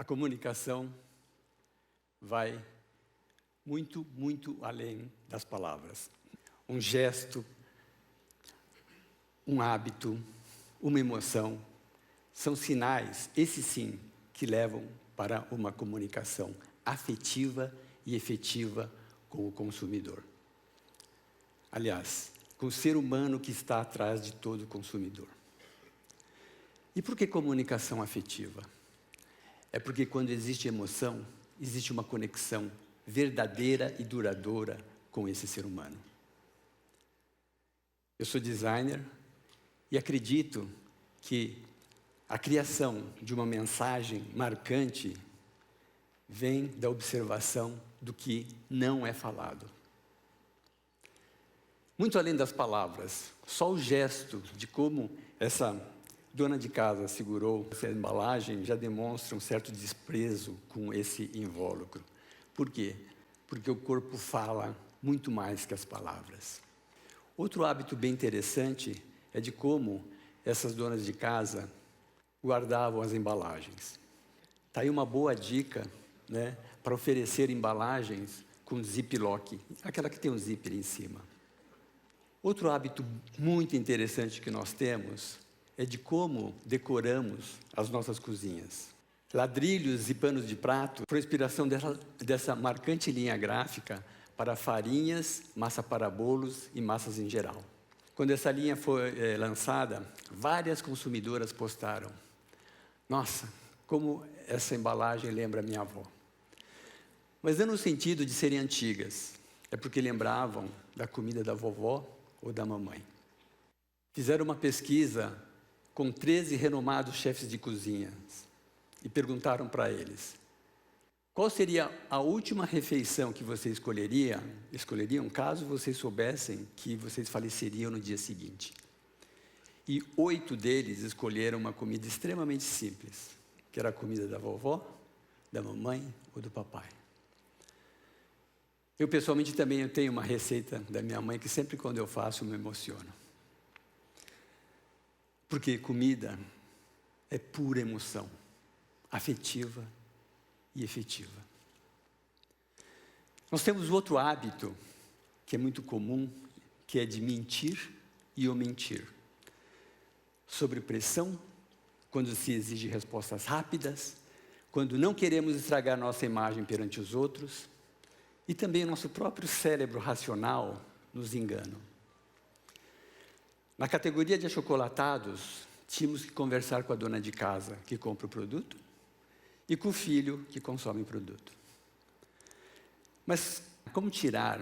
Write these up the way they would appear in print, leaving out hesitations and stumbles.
comunicação vai muito, muito além das palavras. Um gesto, um hábito, uma emoção, são sinais, esses sim, que levam para uma comunicação afetiva e efetiva com o consumidor. Aliás, com o ser humano que está atrás de todo consumidor. E por que comunicação afetiva? É porque quando existe emoção, existe uma conexão verdadeira e duradoura com esse ser humano. Eu sou designer e acredito que a criação de uma mensagem marcante vem da observação do que não é falado. Muito além das palavras, só o gesto de como essa dona de casa segurou essa embalagem já demonstra um certo desprezo com esse invólucro. Por quê? Porque o corpo fala muito mais que as palavras. Outro hábito bem interessante é de como essas donas de casa guardavam as embalagens. Está aí uma boa dica, né, para oferecer embalagens com ziplock, aquela que tem um zíper em cima. Outro hábito muito interessante que nós temos é de como decoramos as nossas cozinhas. Ladrilhos e panos de prato foram a inspiração dessa marcante linha gráfica para farinhas, massa para bolos e massas em geral. Quando essa linha foi lançada, várias consumidoras postaram: nossa, como essa embalagem lembra minha avó. Mas não no sentido de serem antigas, é porque lembravam da comida da vovó ou da mamãe. Fizeram uma pesquisa com 13 renomados chefes de cozinha e perguntaram para eles: qual seria a última refeição que vocês escolheriam caso vocês soubessem que vocês faleceriam no dia seguinte? E 8 deles escolheram uma comida extremamente simples, que era a comida da vovó, da mamãe ou do papai. Eu pessoalmente também tenho uma receita da minha mãe que sempre quando eu faço eu me emociono. Porque comida é pura emoção, afetiva e efetiva. Nós temos outro hábito que é muito comum, que é de mentir e omitir. Sob pressão, quando se exige respostas rápidas, quando não queremos estragar nossa imagem perante os outros, e também o nosso próprio cérebro racional nos engana. Na categoria de achocolatados, tínhamos que conversar com a dona de casa que compra o produto e com o filho que consome o produto. Mas como tirar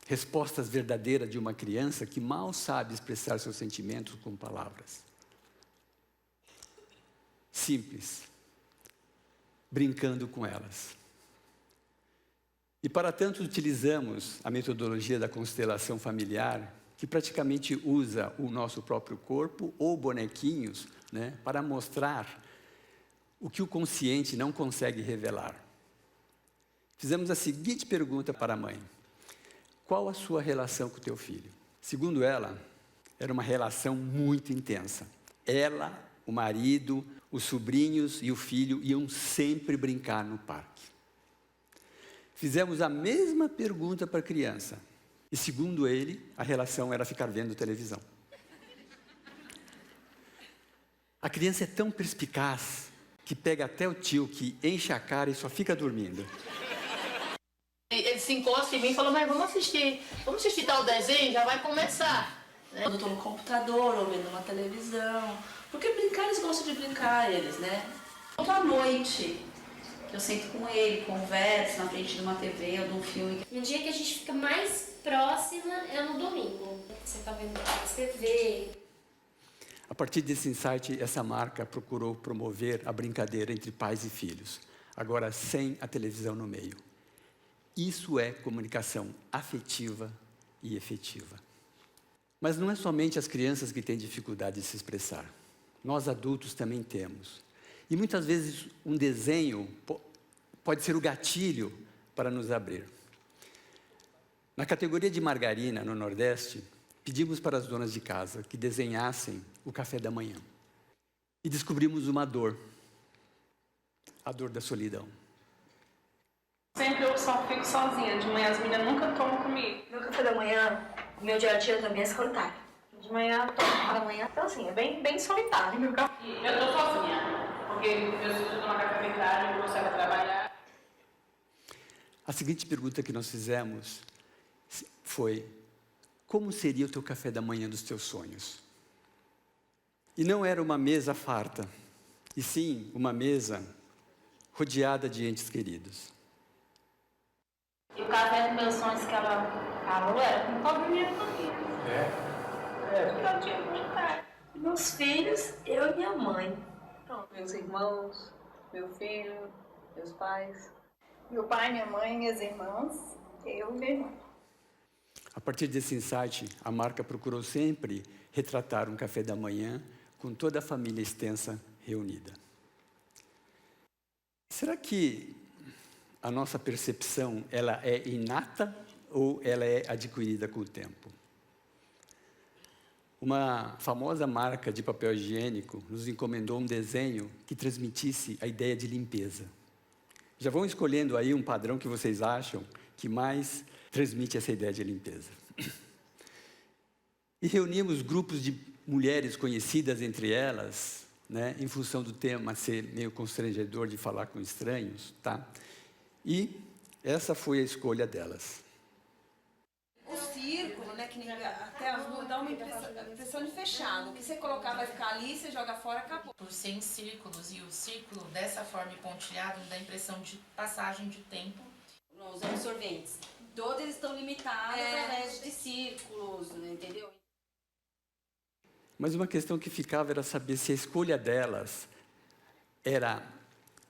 respostas verdadeiras de uma criança que mal sabe expressar seus sentimentos com palavras? Simples. Brincando com elas. E para tanto utilizamos a metodologia da constelação familiar, que praticamente usa o nosso próprio corpo ou bonequinhos, né, para mostrar o que o consciente não consegue revelar. Fizemos a seguinte pergunta para a mãe: qual a sua relação com o teu filho? Segundo ela, era uma relação muito intensa. Ela, o marido, os sobrinhos e o filho iam sempre brincar no parque. Fizemos a mesma pergunta para a criança. E segundo ele, a relação era ficar vendo televisão. A criança é tão perspicaz que pega até o tio que enche a cara e só fica dormindo. Ele se encosta em mim e fala: mas vamos assistir tal desenho, já vai começar. Quando eu estou no computador ou vendo uma televisão. Porque brincar, eles gostam de brincar, eles, né? À noite, eu sento com ele, converso na frente de uma TV ou de um filme. No dia que a gente fica mais próxima é no domingo. Você tá vendo mais TV. A partir desse insight, essa marca procurou promover a brincadeira entre pais e filhos, agora sem a televisão no meio. Isso é comunicação afetiva e efetiva. Mas não é somente as crianças que têm dificuldade de se expressar. Nós adultos também temos. E muitas vezes um desenho pode ser o gatilho para nos abrir. Na categoria de margarina, no Nordeste, pedimos para as donas de casa que desenhassem o café da manhã. E descobrimos uma dor. a dor da solidão. Sempre eu só fico sozinha. De manhã as meninas nunca tomam comigo. Meu café da manhã, o meu dia a dia também é solitário. De manhã eu tomo café da manhã, então assim, é bem solitário meu café. Eu tô sozinha, porque meus filhos tomam café bem tarde, eu consigo trabalhar. A seguinte pergunta que nós fizemos foi: como seria o teu café da manhã dos teus sonhos? E não era uma mesa farta, e sim uma mesa rodeada de entes queridos. E o café dos meus sonhos que ela falou era com todo minha família. Porque eu tinha muito tarde. Meus filhos, eu e minha mãe. Pronto, meus irmãos, meu filho, meus pais. Meu pai, minha mãe, minhas irmãs, eu e meu irmão. A partir desse insight, a marca procurou sempre retratar um café da manhã com toda a família extensa reunida. Será que a nossa percepção ela é inata ou ela é adquirida com o tempo? Uma famosa marca de papel higiênico nos encomendou um desenho que transmitisse a ideia de limpeza. Já vão escolhendo aí um padrão que vocês acham que mais transmite essa ideia de limpeza. E reunimos grupos de mulheres conhecidas entre elas, né, em função do tema ser meio constrangedor de falar com estranhos, tá? E essa foi a escolha delas. O círculo, né, que até as ruas dá uma impressão de fechado. O que você colocar vai ficar ali, você joga fora, acabou. Por ser em círculos, e o círculo dessa forma pontilhado dá a impressão de passagem de tempo. Os absorventes, todos eles estão limitados através de círculos, entendeu? Mas uma questão que ficava era saber se a escolha delas era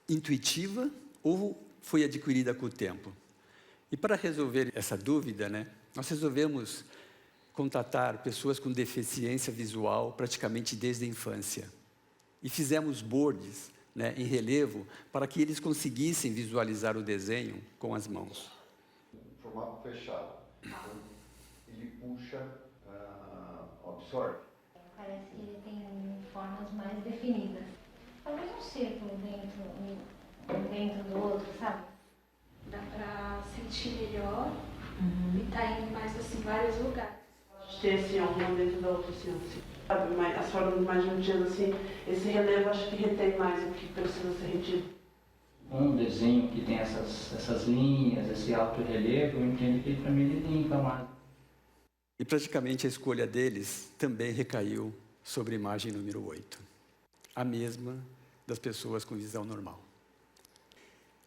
intuitiva ou foi adquirida com o tempo. E para resolver essa dúvida, né, nós resolvemos contatar pessoas com deficiência visual praticamente desde a infância. E fizemos boards, né, em relevo para que eles conseguissem visualizar o desenho com as mãos. Formato fechado. Então, ele puxa, absorve. Parece que ele tem formas mais definidas. Talvez um círculo dentro do outro, sabe? Dá pra sentir melhor e tá indo mais assim, vários lugares. Ter assim, uma dentro da outra, assim. Sabe, as formas mais juntinhas, assim, esse relevo acho que retém mais o que precisa ser retido. Um desenho que tem essas linhas, esse alto relevo, eu entendo que para mim ele limpa mais. E praticamente a escolha deles também recaiu sobre a imagem número 8. A mesma das pessoas com visão normal.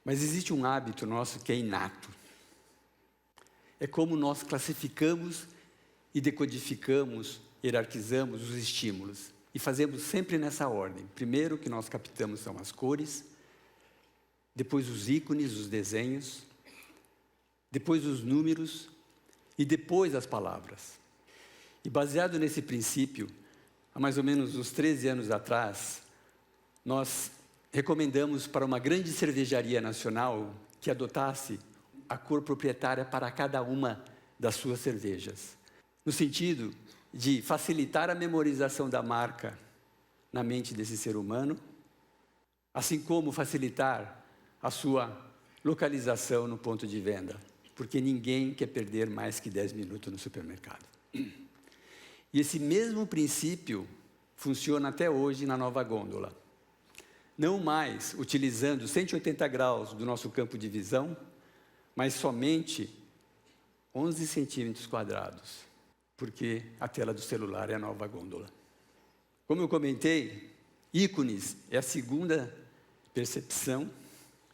Mas existe um hábito nosso que é inato. É como nós classificamos e decodificamos, hierarquizamos os estímulos. E fazemos sempre nessa ordem. Primeiro o que nós captamos são as cores, depois os ícones, os desenhos, depois os números e depois as palavras. E baseado nesse princípio, há mais ou menos uns 13 anos atrás, nós recomendamos para uma grande cervejaria nacional que adotasse a cor proprietária para cada uma das suas cervejas, no sentido de facilitar a memorização da marca na mente desse ser humano, assim como facilitar a sua localização no ponto de venda, porque ninguém quer perder mais que 10 minutos no supermercado. E esse mesmo princípio funciona até hoje na Nova Gôndola. Não mais utilizando 180 graus do nosso campo de visão, mas somente 11 centímetros quadrados, porque a tela do celular é a Nova Gôndola. Como eu comentei, ícones é a segunda percepção,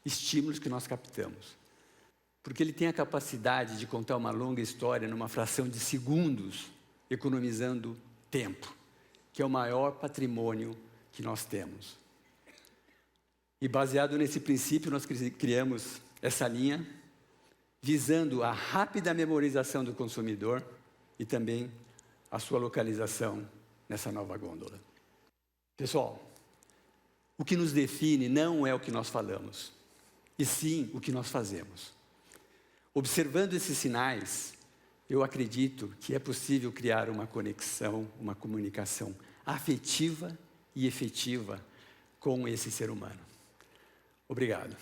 estímulos que nós captamos. Porque ele tem a capacidade de contar uma longa história numa fração de segundos, economizando tempo, que é o maior patrimônio que nós temos. E baseado nesse princípio, nós criamos essa linha, visando a rápida memorização do consumidor e também a sua localização nessa Nova Gôndola. Pessoal, o que nos define não é o que nós falamos, e sim o que nós fazemos. Observando esses sinais, eu acredito que é possível criar uma conexão, uma comunicação afetiva e efetiva com esse ser humano. Obrigado.